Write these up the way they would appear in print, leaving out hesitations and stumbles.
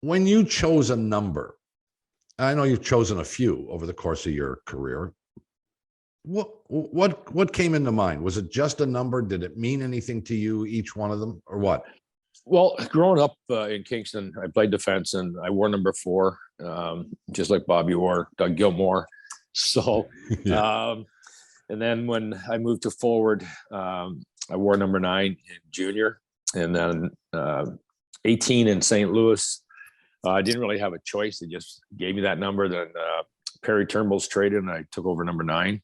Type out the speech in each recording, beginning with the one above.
when you chose a number, I know you've chosen a few over the course of your career. What came into mind? Was it just a number? Did it mean anything to you, each one of them, or what? Well, growing up in Kingston, I played defense and I wore number 4, just like Bobby wore, Doug Gilmour. So, Yeah. and then when I moved to forward, I wore number 9 in junior, and then 18 in St. Louis. I didn't really have a choice. They just gave me that number. Then Perry Turnbull's traded, and I took over number 9.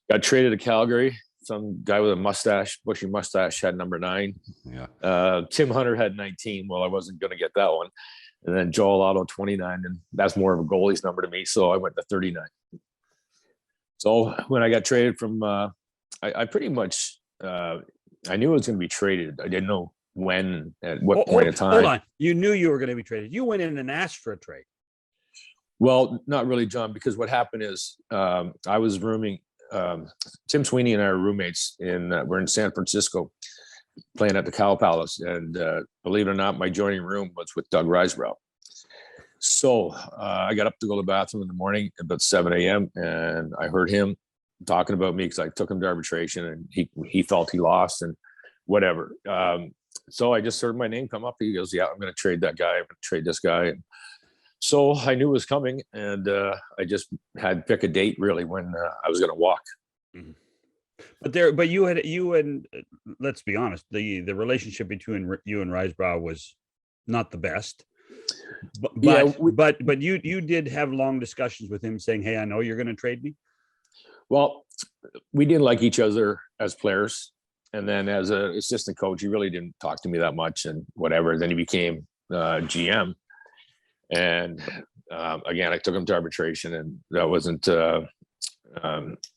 Got traded to Calgary. Some guy with a mustache, bushy mustache, had number 9. Yeah. Tim Hunter had 19. Well, I wasn't going to get that one. And then Joel Otto, 29. And that's more of a goalie's number to me. So I went to 39. So when I got traded from, I pretty much, I knew I was going to be traded. I didn't know when, at what point in time. Hold on. You knew you were going to be traded. You went in and asked for a trade. Well, not really, John, because what happened is I was rooming. Tim Sweeney and I are roommates we're in San Francisco playing at the Cow Palace. And believe it or not, my joining room was with Doug Risebrough. So I got up to go to the bathroom in the morning about 7 a.m. and I heard him talking about me because I took him to arbitration and he felt he lost and whatever. So I just heard my name come up. He goes, yeah, I'm going to trade that guy. I'm going to trade this guy. And so I knew it was coming, and I just had to pick a date really when I was going to walk. Mm-hmm. But you and let's be honest, the relationship between you and Risebrough was not the best. But you did have long discussions with him saying, hey, I know you're going to trade me. Well, we didn't like each other as players. And then as an assistant coach, he really didn't talk to me that much and whatever. Then he became GM. And again, I took him to arbitration, and that wasn't, it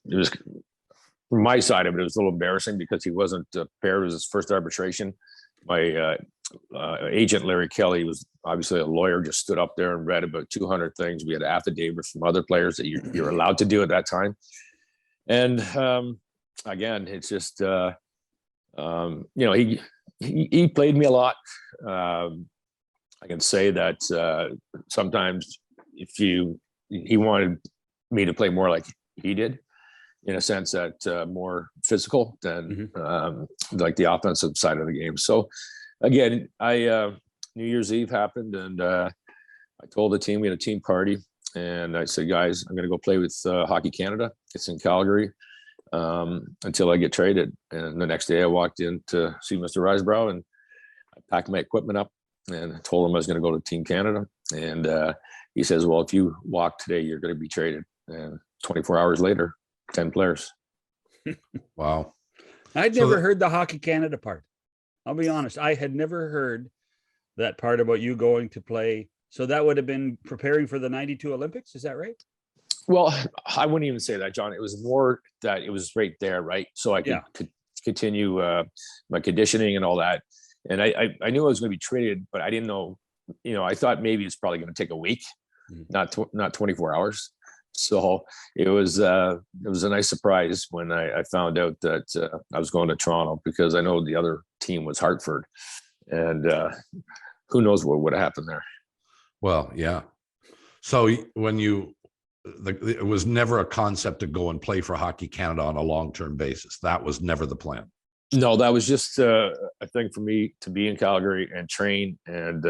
was, from my side of it, it was a little embarrassing because he wasn't paired. It was his first arbitration. My agent, Larry Kelly, was obviously a lawyer, just stood up there and read about 200 things. We had affidavits from other players that you're allowed to do at that time. And again, it's just, he played me a lot. I can say that sometimes he wanted me to play more like he did, in a sense that more physical than like the offensive side of the game. So again, New Year's Eve happened, and I told the team, we had a team party, and I said, guys, I'm going to go play with Hockey Canada. It's in Calgary until I get traded. And the next day I walked in to see Mr. Risebrough, and I packed my equipment up and told him I was going to go to Team Canada. And he says, well, if you walk today, you're going to be traded. And 24 hours later, 10 players. Wow. I'd never heard the Hockey Canada part. I'll be honest. I had never heard that part about you going to play. So that would have been preparing for the 92 Olympics. Is that right? Well, I wouldn't even say that, John. It was more that it was right there, right? So I could continue my conditioning and all that. And I knew I was going to be traded, but I didn't know, I thought maybe it's probably going to take a week, not 24 hours. So it was a nice surprise when I found out that I was going to Toronto, because I know the other team was Hartford, and who knows what would have happened there. Well, yeah. So when it was never a concept to go and play for Hockey Canada on a long-term basis. That was never the plan. No, that was just a thing for me to be in Calgary and train and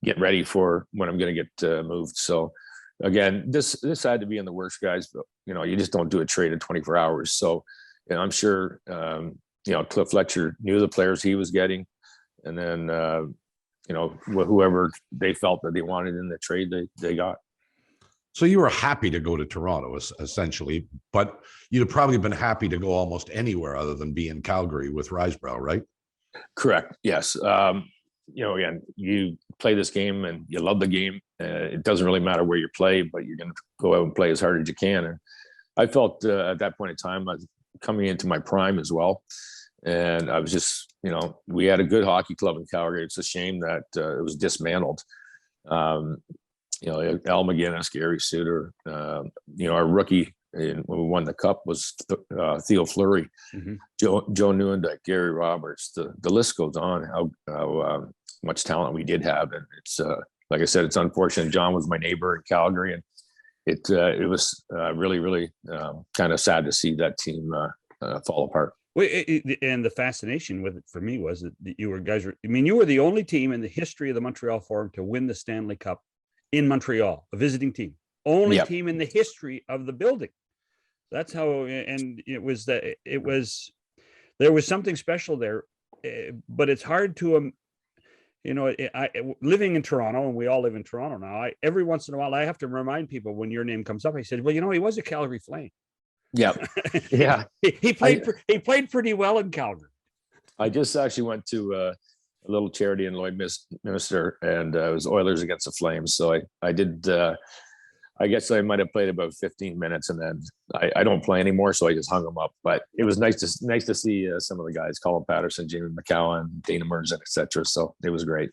get ready for when I'm going to get moved. So again, this had to be in the works, guys. But, you just don't do a trade in 24 hours. So I'm sure, Cliff Fletcher knew the players he was getting. And then, whoever they felt that they wanted in the trade, they got. So you were happy to go to Toronto, essentially, but you'd have probably been happy to go almost anywhere other than be in Calgary with Risebrough, right? Correct. Yes. Again, you play this game and you love the game. It doesn't really matter where you play, but you're going to go out and play as hard as you can. And I felt at that point in time, I was coming into my prime as well. And I was just, we had a good hockey club in Calgary. It's a shame that it was dismantled. Al McGinnis, Gary Suter, our rookie when we won the cup was Theo Fleury, Joe Newendike, Gary Roberts. The list goes on. How much talent we did have, and it's like I said, it's unfortunate. John was my neighbor in Calgary, and it was really kind of sad to see that team fall apart. Well, and the fascination with it for me was that you were you were the only team in the history of the Montreal Forum to win the Stanley Cup in Montreal, a visiting team, only team in the history of the building. That's how, and there was something special there, but it's hard to, living in Toronto, and we all live in Toronto now. Every once in a while, I have to remind people when your name comes up. I said, well, he was a Calgary Flame. Yeah, yeah. he played pretty well in Calgary. I just actually went to a little charity in Lloydminster, and it was Oilers against the Flames. So I did. I guess I might have played about 15 minutes, and then I don't play anymore, so I just hung them up. But it was nice to see some of the guys, Colin Patterson, Jamie McCowan, Dana Merzen, etc. So it was great.